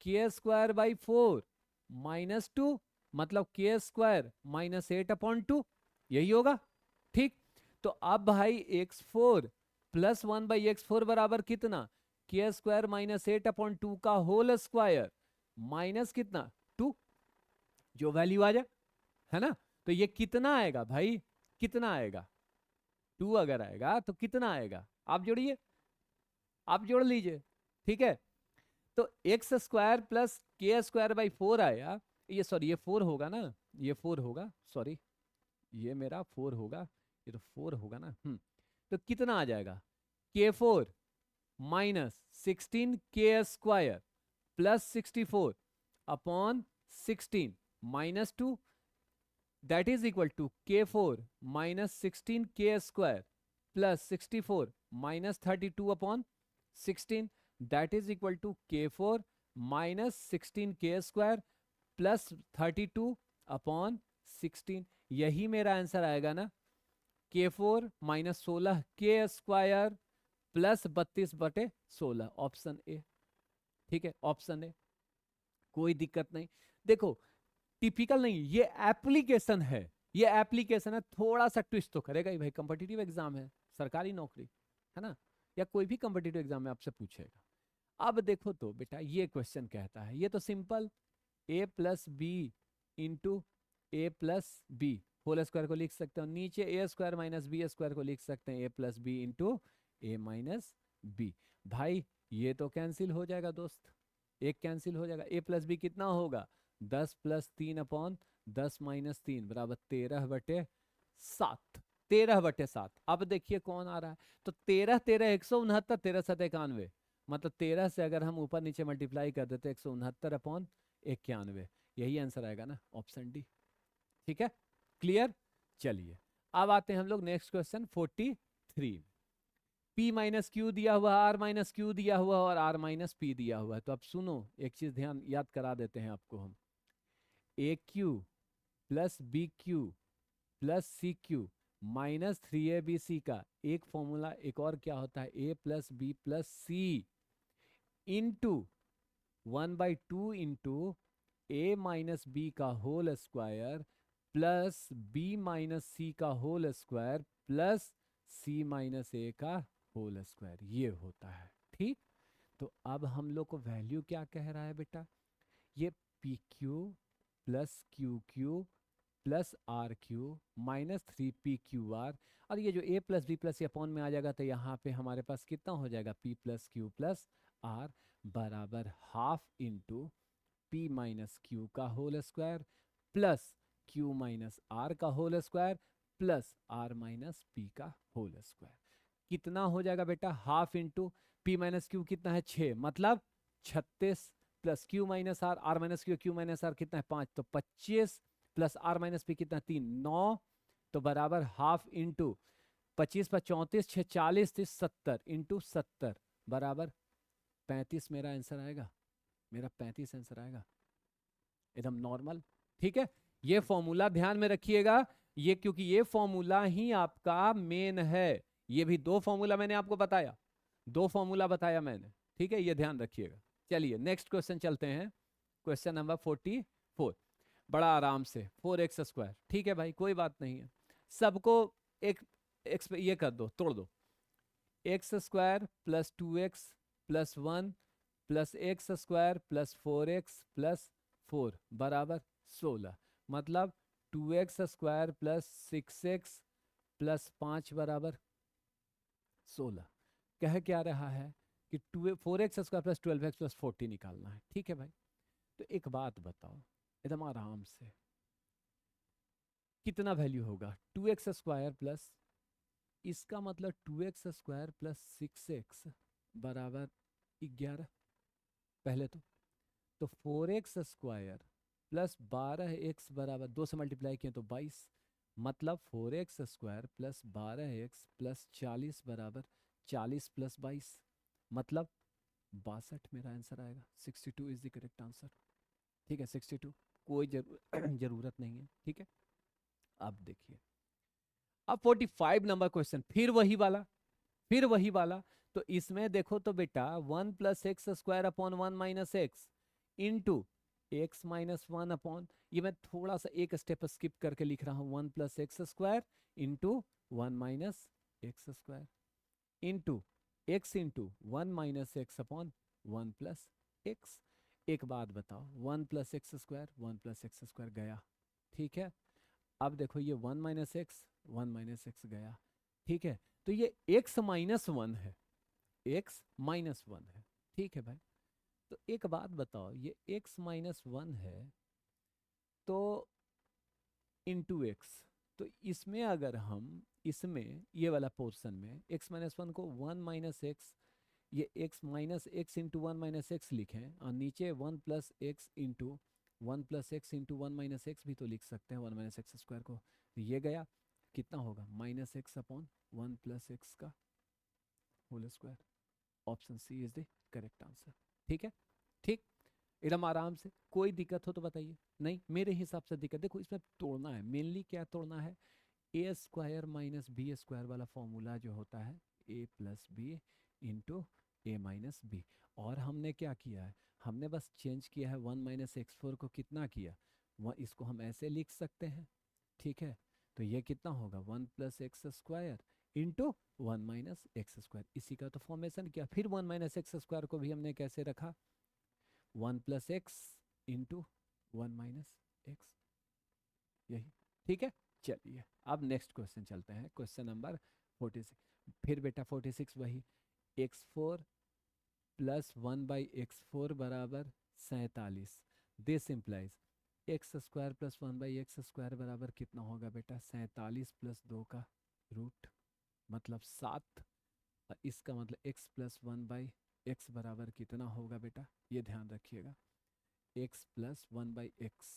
k²/4 -2, मतलब k² -8/2, यही होगा। ठीक, तो अब भाई x4 प्लस 1/x4 बराबर कितना k² -8/2 का होल स्क्वायर माइनस कितना 2, जो वैल्यू आ जाए, है ना। तो ये कितना आएगा भाई, कितना आएगा 2 अगर आएगा तो कितना आएगा, आप जोड़िए, आप जोड़ लीजिए। ठीक है, तो x² प्लस k²/4 आया, ये सॉरी ये 4 होगा ना, ये 4 होगा, सॉरी ये मेरा 4 होगा, ये तो 4 होगा ना। तो कितना आ जाएगा k4 -16 k² plus 64 upon 16 -2, that is equal to k4 -16 k² plus 64 -32 upon 16, that is equal to k4 -16 k² plus 32 upon 16। यही मेरा आंसर आएगा ना, k4 -16 k² plus 32/16, option A. ठीक है, ऑप्शन ए, कोई दिक्कत नहीं। देखो टिपिकल नहीं, ये एप्लीकेशन है, ये एप्लीकेशन है, थोड़ा सा ट्विस्ट तो करेगा ही भाई, कॉम्पिटिटिव एग्जाम है, सरकारी नौकरी है ना, या कोई भी कॉम्पिटिटिव एग्जाम में आपसे पूछेगा। अब देखो तो बेटा ये क्वेश्चन कहता है, ये तो simple a plus B into a plus b whole square को लिख सकते हो, नीचे a square minus B square को लिख सकते हैं a plus B into A minus b. भाई ये तो कैंसिल हो जाएगा दोस्त, एक कैंसिल हो जाएगा, ए प्लस बी कितना होगा 10 प्लस 3 अपॉन 10 माइनस 3 बराबर 13/7, 13/7। अब देखिए कौन आ रहा है, तो 13 13 169, 13 7 91, मतलब 13 से अगर हम ऊपर नीचे मल्टीप्लाई कर देते 169/91, यही आंसर आएगा ना, ऑप्शन डी। ठीक है, क्लियर। चलिए अब आते हैं हम लोग next question 43। P minus Q दिया हुआ, R माइनस क्यू दिया हुआ और R माइनस पी दिया हुआ है। तो अब सुनो, एक चीज ध्यान याद करा देते हैं आपको हम, A cube plus B cube plus C cube minus 3ABC का एक फॉर्मूला एक और क्या होता है, A plus B plus C into 1/2 into A minus B का whole square plus B minus C का whole square plus C minus A का होल स्क्वायर, ये होता है। ठीक, तो अब हम लोग को वैल्यू क्या कह रहा है बेटा, ये P Q plus Q Q plus R Q minus 3PQR, और ये जो A plus B plus upon में आ जाएगा तो यहाँ पे हमारे पास कितना हो जाएगा, P plus Q plus R बराबर half into P minus Q का whole square plus Q minus R का whole square plus R minus P का होल स्क्वायर। कितना हो जाएगा बेटा, half into P minus Q कितना है 6, मतलब 36 plus Q minus R, R minus Q minus R कितना है 5, तो 25 प्लस R माइनस पी कितना 3 9, तो बराबर हाफ इंटू 25 पर 34 6 40 30 70 इंटू 70 बराबर 35 मेरा आंसर आएगा, मेरा 35 आंसर आएगा, एकदम नॉर्मल। ठीक है, ये फॉर्मूला ध्यान में रखिएगा, ये क्योंकि ये फॉर्मूला ही आपका मेन है, ये भी दो फॉर्मूला मैंने आपको बताया, दो फॉर्मूला बताया मैंने। ठीक है, ये ध्यान रखिएगा। चलिए नेक्स्ट क्वेश्चन चलते हैं, क्वेश्चन नंबर 44, बड़ा आराम से 4x²। ठीक है भाई, कोई बात नहीं है, सबको एक ये कर दो, तोड़ दो, x² plus 2x plus 1 plus x² plus 4x plus 4 बराबर 16, मतलब 2x² प्लस 6x प्लस 5 बराबर 16। कह क्या रहा है कि 4x² प्लस 12x प्लस 40 निकालना है। ठीक है भाई, तो एक बात बताओ एकदम आराम से, कितना वैल्यू होगा 2x² प्लस, इसका मतलब 2x² प्लस 6x बराबर 11, पहले तो 4x² प्लस 12x बराबर 2 से मल्टीप्लाई किए तो 22, मतलब 4x² प्लस 12x प्लस 40 बराबर 40 प्लस 22, मतलब 62 मेरा आंसर आएगा, 62 इज द करेक्ट आंसर। ठीक है, 62, कोई जरूरत नहीं है। ठीक है, अब देखिए, अब 45 नंबर क्वेश्चन, फिर वही वाला। तो इसमें देखो तो बेटा 1 plus x² upon 1 minus x into x minus 1 upon, ये मैं थोड़ा सा एक स्टेप स्किप करके लिख रहा हूँ, 1 plus x² into 1 minus x² into x into 1 minus X upon 1 plus x. एक बात बताओ, 1 प्लस x² 1 प्लस x² गया, ठीक है, अब देखो ये 1 माइनस एक्स 1 माइनस एक्स गया। ठीक है, तो ये x माइनस 1 है, x माइनस 1 है। ठीक है भाई, तो एक बात बताओ, ये x माइनस 1 है तो इंटू एक्स, तो इसमें अगर हम इसमें ये वाला पोर्शन में x माइनस 1 को 1 माइनस एक्स, ये x minus x into 1 minus x लिखें, और नीचे 1 plus x into 1 plus x into 1 minus x भी तो लिख सकते हैं, 1 माइनस एक्स स्क्वायर को, तो ये गया, कितना होगा minus X upon 1 plus x का whole square. Option C is the correct answer. ठीक है, ठीक, एकदम आराम से, कोई दिक्कत हो तो बताइए। नहीं, मेरे हिसाब से दिक्कत, देखो इसमें तोड़ना है, मेनली क्या तोड़ना है, A square minus B square वाला फॉर्मूला जो होता है, A plus B into A minus B, और हमने क्या किया है, हमने बस चेंज किया है 1 माइनस x4 को कितना किया, इसको हम ऐसे लिख सकते हैं। ठीक है, तो ये कितना होगा 1 plus x square into 1 minus x square, इसी का तो फॉर्मेशन किया। फिर 1 माइनस एक्स स्क्वायर को भी हमने कैसे रखा, 1 plus x into 1 minus x, यही। ठीक है, चलिए अब नेक्स्ट क्वेश्चन चलते हैं, क्वेश्चन नंबर 46। फिर बेटा 46 वही, x4 प्लस 1/x4 बराबर 47। This implies x square plus 1/x square बराबर कितना होगा बेटा, 47 प्लस 2 का रूट मतलब 7। और इसका मतलब x प्लस 1/x बराबर कितना होगा बेटा, ये ध्यान रखिएगा, x plus 1/x,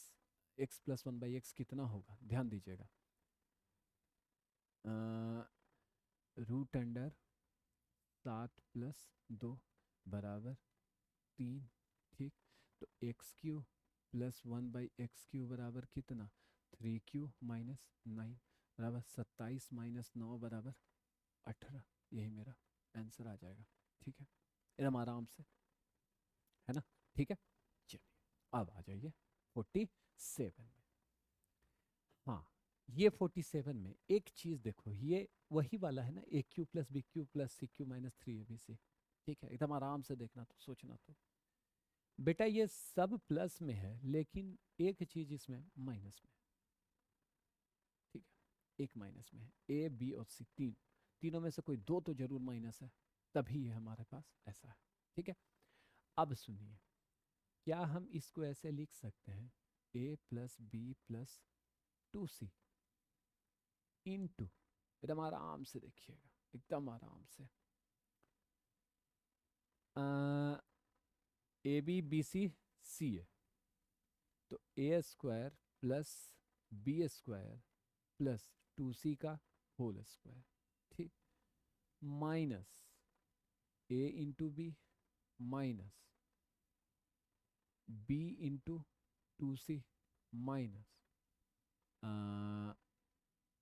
x plus 1/x कितना होगा, ध्यान दीजिएगा, रूट अंडर 7 प्लस 2 बराबर 3। ठीक, तो x³ प्लस 1/x³ बराबर कितना, 3³ माइनस 9 बराबर 27 माइनस 9 बराबर 18। यही मेरा आंसर आ जाएगा। ठीक है, एकदम आराम से, है ना। ठीक है, चलिए अब आ जाइए 47 में। हाँ, ये 47 में एक चीज देखो, ये वही वाला है ना, AQ plus BQ plus CQ minus 3ABC। ठीक है, एकदम आराम से देखना, तो सोचना तो बेटा ये सब प्लस में है, लेकिन एक चीज इसमें माइनस में है। ठीक है, एक माइनस में है, A B और C तीनों में से कोई दो तो जरूर माइनस है, तभी ये हमारे पास ऐसा है। ठीक है, अब सुनिए, क्या हम इसको ऐसे लिख सकते हैं, A plus B plus 2C into, एकदम आराम से देखिएगा, एकदम आराम से, AB BC CA, तो A² plus B² plus 2C का होल स्क्वायर, ठीक, minus A into B minus B into 2C minus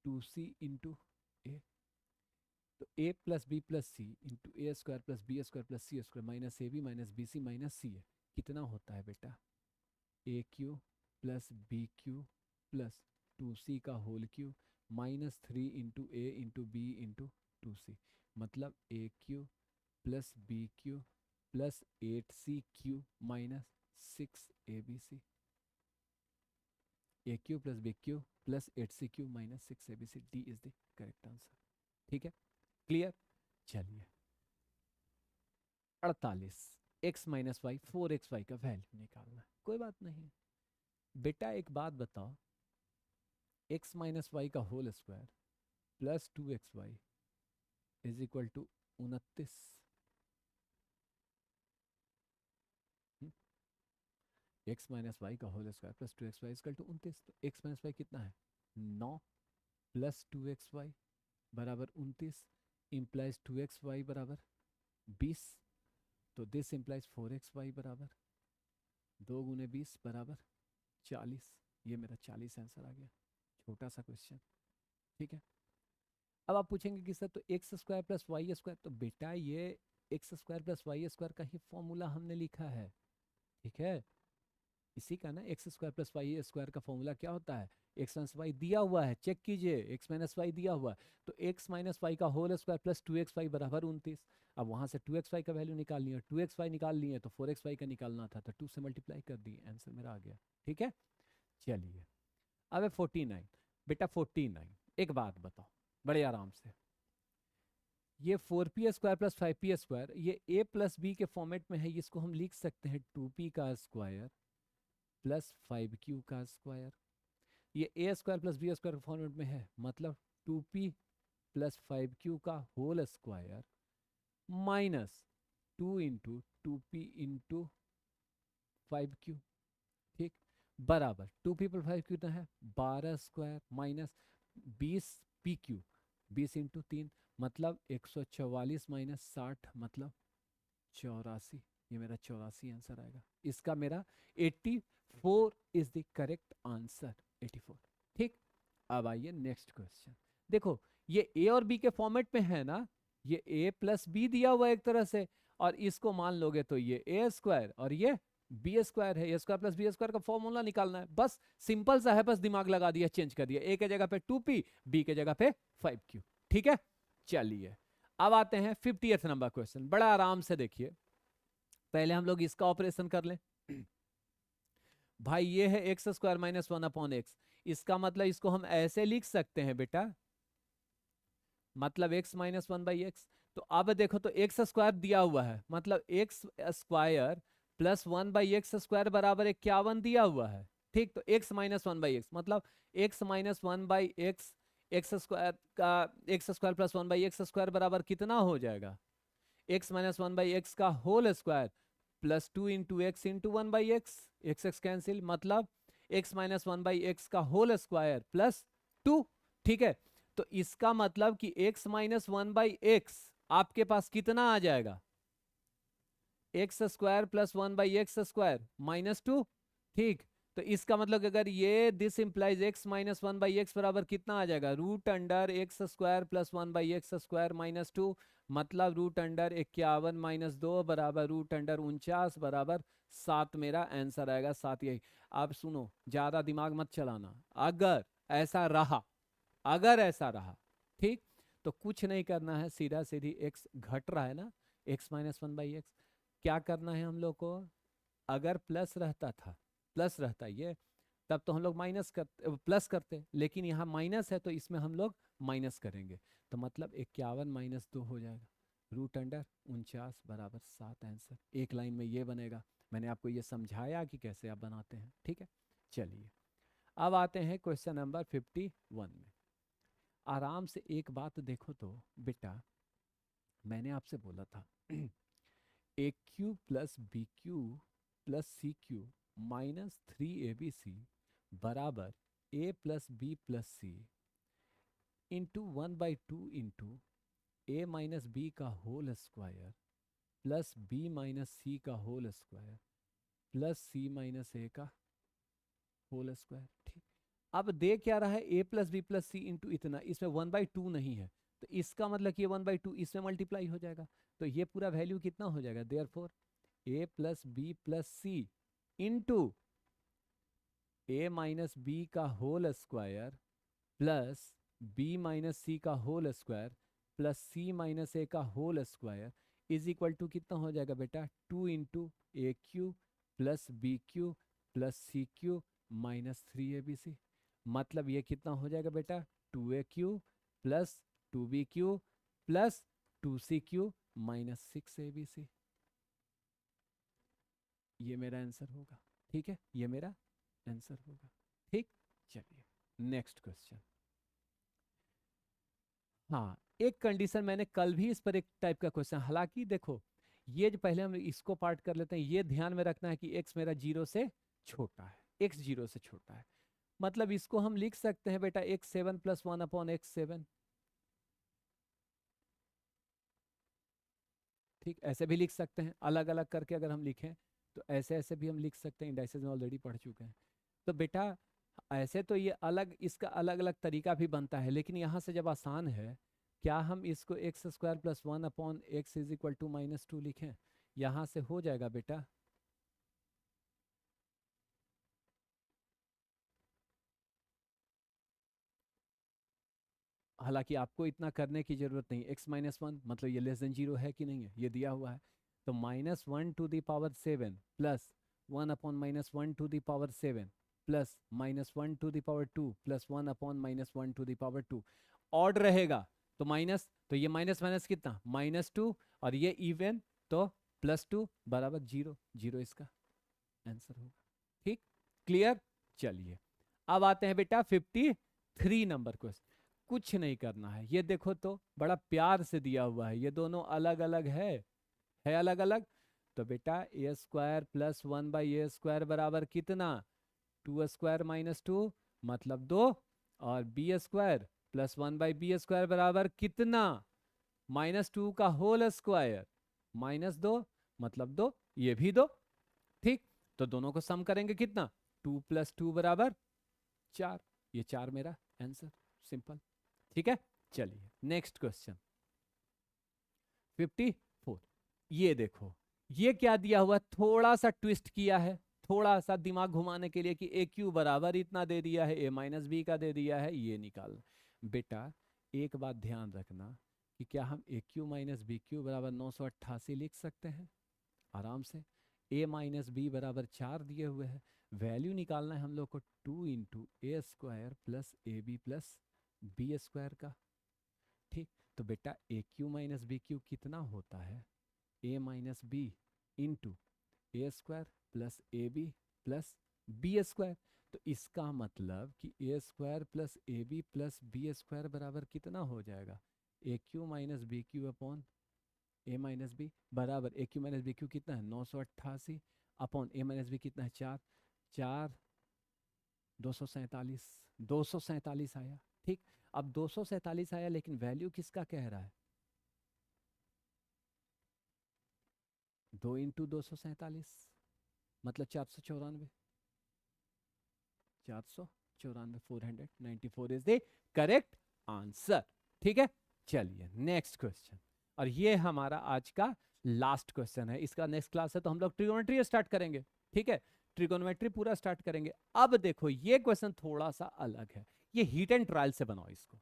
2C into A, तो A plus B plus C into A² plus B² plus C² minus AB minus BC minus CA कितना होता है बेटा, AQ plus BQ plus 2C का whole cube minus 3 into A into B into 2C, मतलब AQ plus BQ plus 8CQ minus 6ABC। AQ plus BQ plus 8CQ minus 6ABC, D is the correct answer. ठीक है, clear. चलिए 48, x minus Y 4xy का value निकालना है, कोई बात नहीं बेटा। एक बात बताओ, x माइनस वाई का whole square plus 2xy is equal to 29। x minus Y का whole square plus 2xy is equal to 29, तो x माइनस वाई कितना है, 9 प्लस 2xy बराबर 29 इम्प्लाइज 2xy बराबर 20, तो दिस इम्प्लाइज 4xy बराबर 2 गुने 20 बराबर 40। ये मेरा 40 आंसर आ गया, छोटा सा क्वेश्चन। ठीक है, अब आप पूछेंगे कि सर तो x² प्लस y², तो बेटा ये x² प्लस y² का ही फॉर्मूला हमने लिखा है। ठीक है, इसी का ना x² प्लस y² का फॉर्मूला क्या होता है, x माइनस वाई दिया हुआ है, चेक कीजिए, x माइनस वाई दिया हुआ है, तो x माइनस वाई का होल स्क्वायर प्लस 2xy बराबर 29। अब वहां से 2xy का वैल्यू निकालनी है, 2xy निकाल लिए तो 4xy का निकालना था, तो 2 से मल्टीप्लाई कर दिए, आंसर मेरा आ गया। ठीक है, चलिए अब 49 बेटा, 49 एक बात बताओ बड़े आराम से, ये 4p² प्लस 5p², ये a प्लस b के फॉर्मेट में है, इसको हम लिख सकते हैं 2p का स्क्वायर प्लस 5q का स्क्वायर। ये a² प्लस b² फॉर्मेट में है, मतलब 2p प्लस 5q का whole square minus 2 into 2p into 5q। ठीक, बराबर 2p प्लस 5q कितना है, 12² माइनस 20pq, 20 इंटू 3 मतलब 144 माइनस 60 मतलब 84। ये मेरा 84 आंसर आएगा, इसका मेरा 84 इज द करेक्ट आंसर, 84। ठीक, अब आइए नेक्स्ट क्वेश्चन। देखो ये a और b के फॉर्मेट में है ना, ये a प्लस b दिया हुआ है एक तरह से, और इसको मान लोगे तो ये a² और ये b² है, a² प्लस b² का फॉर्मूला निकालना है, बस सिंपल सा है, बस दिमाग लगा दिया, चेंज कर दिया, a के जगह पे 2p, b के जगह पे 5q। ठीक है, चलिए अब आते हैं 50th नंबर क्वेश्चन। बड़ा आराम से देखिए, पहले हम लोग इसका ऑपरेशन कर लें। भाई ये है x square minus one upon x, इसका मतलब इसको हम ऐसे लिख सकते हैं बेटा, मतलब X minus one by x. तो अब देखो तो एक्स स्क्वायर दिया हुआ है, मतलब X square plus one by x square बराबर 51 दिया हुआ है। ठीक, तो X minus one by X मतलब X minus one by X, X square का X square plus one by x square बराबर कितना हो जाएगा, X minus one by X का whole square plus two into one by X, X X cancel, मतलब X minus one by X का whole square plus to. ठीक है, तो इसका मतलब कि x minus one by x आपके पास कितना आ जाएगा, x square plus one by x square minus two. ठीक, तो इसका मतलब अगर ये this implies x minus one by x बराबर कितना आ जाएगा, root under x square plus one by x square minus two, मतलब रूट अंडर 51 माइनस दो बराबर रूट अंडर 49 बराबर 7। मेरा आंसर आएगा 7 यही। अब सुनो, ज्यादा दिमाग मत चलाना, अगर ऐसा रहा, अगर ऐसा रहा, ठीक, तो कुछ नहीं करना है, सीधा सीधी एक्स घट रहा है ना, x minus one by x, क्या करना है हम लोग को, अगर प्लस रहता था, प्लस रहता ये, तब तो हम लोग माइनस करते प्लस करते, लेकिन यहाँ माइनस है तो इसमें हम लोग माइनस करेंगे, तो मतलब 51 माइनस दो हो जाएगा, रूट अंडर 49 बराबर 7। आंसर एक लाइन में ये बनेगा। मैंने आपको ये समझाया कि कैसे आप बनाते हैं। ठीक है, चलिए अब आते हैं क्वेश्चन नंबर 51 में। आराम से एक बात देखो तो बेटा, मैंने आपसे बोला था A cube plus B cube plus C cube minus 3 ABC बराबर A plus B plus C into 1/2 into A minus B का whole square plus B minus C का whole square plus C minus A का whole square. ठीक, अब दे क्या रहा है, A plus B plus C into इतना, इसमें 1/2 नहीं है, तो इसका मतलब कि 1/2 इसमें मल्टीप्लाई हो जाएगा, तो ये पूरा वैल्यू कितना हो जाएगा, therefore A plus B plus C into A minus B का whole square plus B minus C का whole square plus C minus A का whole square is equal to कितना हो जाएगा बेटा, 2 into A cube plus B cube plus C cube minus 3 ABC। मतलब ये कितना हो जाएगा बेटा, 2AQ plus 2BQ plus 2CQ minus 6ABC। ये मेरा आंसर होगा। ठीक है, ये मेरा आंसर होगा। ठीक, चलिए नेक्स्ट क्वेश्चन। हाँ, एक कंडीशन मैंने कल भी इस पर एक टाइप का क्वेश्चन, हालांकि देखो ये जो पहले हम इसको पार्ट कर लेते हैं, ये ध्यान में रखना है कि x मेरा 0 से छोटा है, x 0 से छोटा है, मतलब इसको हम लिख सकते हैं बेटा x7 प्लस 1 अपॉन x7। ठीक, ऐसे भी लिख सकते हैं, अलग अलग करके अगर हम लिखें तो ऐसे ऐसे भी हम लिख सकते हैं, इंडाइसेस में ऑलरेडी पढ़ चुके हैं। तो बेटा ऐसे तो ये अलग, इसका अलग अलग तरीका भी बनता है, लेकिन यहाँ से जब आसान है, क्या हम इसको x square plus 1 upon x is equal to -2 लिखें, यहाँ से हो जाएगा बेटा। हालांकि आपको इतना करने की जरूरत नहीं, x माइनस वन मतलब ये लेस देन 0 है कि नहीं है, ये दिया हुआ है, तो -1 to the power 7 plus 1 upon -1 to the power 7 plus -1 to the power 2 plus 1 upon -1 to the power 2 odd रहेगा, तो माइनस, तो ये माइनस माइनस कितना -2, और ये इवन तो +2 बराबर 0, 0 इसका आंसर होगा। ठीक, क्लियर। चलिए अब आते हैं बेटा 53 नंबर क्वेश्चन। कुछ नहीं करना है, ये देखो तो बड़ा प्यार से दिया हुआ है, ये दोनों अलग अलग है अलग अलग, तो बेटा ए स्क्वायर प्लस 1/a² बराबर कितना, 2² -2 मतलब 2, और बी स्क्वायर प्लस 1/b² बराबर कितना, -2 का होल स्क्वायर -2 मतलब 2, ये भी 2। ठीक, तो दोनों को सम करेंगे कितना, 2 + 2 बराबर 4, ये 4 मेरा आंसर, सिंपल। ठीक है, चलिए नेक्स्ट क्वेश्चन 54। ये देखो, ये क्या दिया हुआ, थोड़ा सा ट्विस्ट किया है, थोड़ा सा दिमाग घुमाने के लिए कि ए क्यू बराबर इतना दे दिया है, a माइनस बी का दे दिया है, ये निकालना। बेटा एक बात ध्यान रखना कि कि क्या हम A cube minus B cube बराबर 988 लिख सकते हैं आराम से। a माइनस बी बराबर 4 दिए हुए हैं, वैल्यू निकालना है हम लोग को 2 into A square plus A B plus B square का। ठीक, तो बेटा A cube minus B cube कितना होता है, A minus B into A square plus A B plus B square. तो इसका मतलब कि A square plus A B plus B square बराबर कितना हो जाएगा, A cube minus B cube upon A minus B बराबर A cube minus B cube कितना है 988 अपॉन ए माइनस बी कितना है 4, 4 247, 247 आया। ठीक, अब 247 आया लेकिन वैल्यू किसका कह रहा है, 2 इंटू 247 मतलब 494, 494, 494 इज द करेक्ट आंसर। ठीक है, चलिए नेक्स्ट क्वेश्चन, और ये हमारा आज का लास्ट क्वेश्चन है। इसका नेक्स्ट क्लास है तो हम लोग ट्रिगोनोमेट्री स्टार्ट करेंगे। ठीक है, ट्रिगोनोमेट्री पूरा स्टार्ट करेंगे। अब देखो ये क्वेश्चन थोड़ा सा अलग है, ये हीट एंड ट्रायल से बनाओ इसको।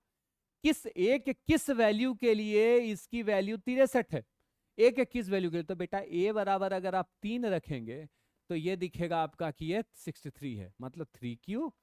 किस वैल्यू के लिए इसकी वैल्यू 63 है, एक किस वैल्यू के लिए, तो बेटा ए बराबर अगर आप 3 रखेंगे तो ये दिखेगा आपका कि ये 63 है, मतलब 3 Q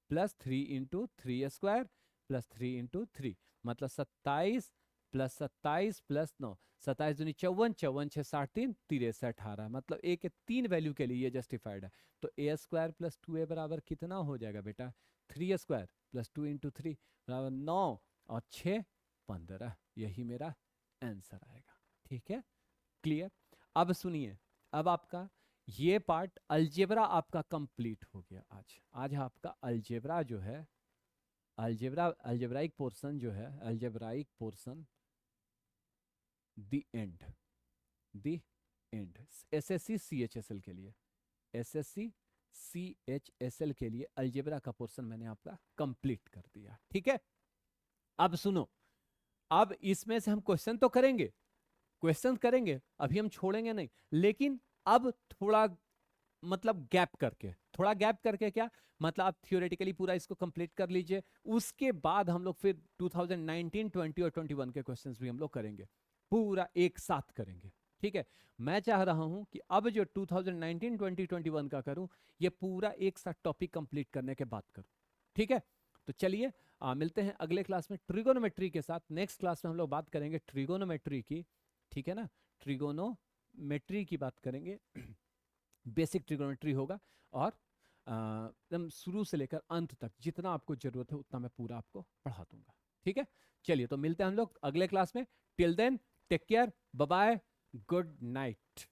plus 3 into 3 square plus 3 into 3 मतलब 27 प्लस 27 प्लस 9, 27 दूनी 54, 54 6 63, 63 18, मतलब ए के 3 वैल्यू के लिए ये जस्टिफाइड है। तो ए स्क्वायर प्लस 2a बराबर कितना हो जाएगा बेटा, 3 स्क्वायर प्लस 2 इंटू 3 बराबर 9 और 6 15, यही मेरा आंसर आएगा। ठीक है, क्लियर। अब सुनिए, अब आपका ये पार्ट अलजेब्रा आपका कंप्लीट हो गया। आज आपका अलजेब्रा जो है, अल्जेब्राइक पोर्शन जो है, algebraic portion the end SSC CHSL के लिए, एसएससी सीएचएसएल के लिए अलजेब्रा का पोर्शन मैंने आपका कंप्लीट कर दिया। ठीक है, अब सुनो, अब इसमें से हम क्वेश्चन तो करेंगे, क्वेश्चन करेंगे, अभी हम छोड़ेंगे नहीं, लेकिन अब थोड़ा मतलब गैप करके, थोड़ा गैप करके, क्या मतलब आप थियोरेटिकली पूरा इसको कंप्लीट कर लीजिए, उसके बाद हम लोग फिर 2019, 20 और 21 के क्वेश्चंस भी हम लोग करेंगे, पूरा एक साथ करेंगे। ठीक है, मैं चाह रहा हूं कि अब जो 2019, 20, 21 का करूं, ये पूरा एक साथ टॉपिक कंप्लीट करने के बाद करूं। ठीक है, तो चलिए मिलते हैं अगले क्लास में ट्रिगोनोमेट्री के साथ। नेक्स्ट क्लास में हम लोग बात करेंगे ट्रिगोनोमेट्री की। ठीक है ना, ट्रिगोनोमेट्री की बात करेंगे, बेसिक ट्रिगोनोमेट्री होगा, और एकदम शुरू से लेकर अंत तक जितना आपको जरूरत है उतना मैं पूरा आपको पढ़ा दूंगा। ठीक है, चलिए तो मिलते हैं हम लोग अगले क्लास में। Till then take care, bye bye, good night.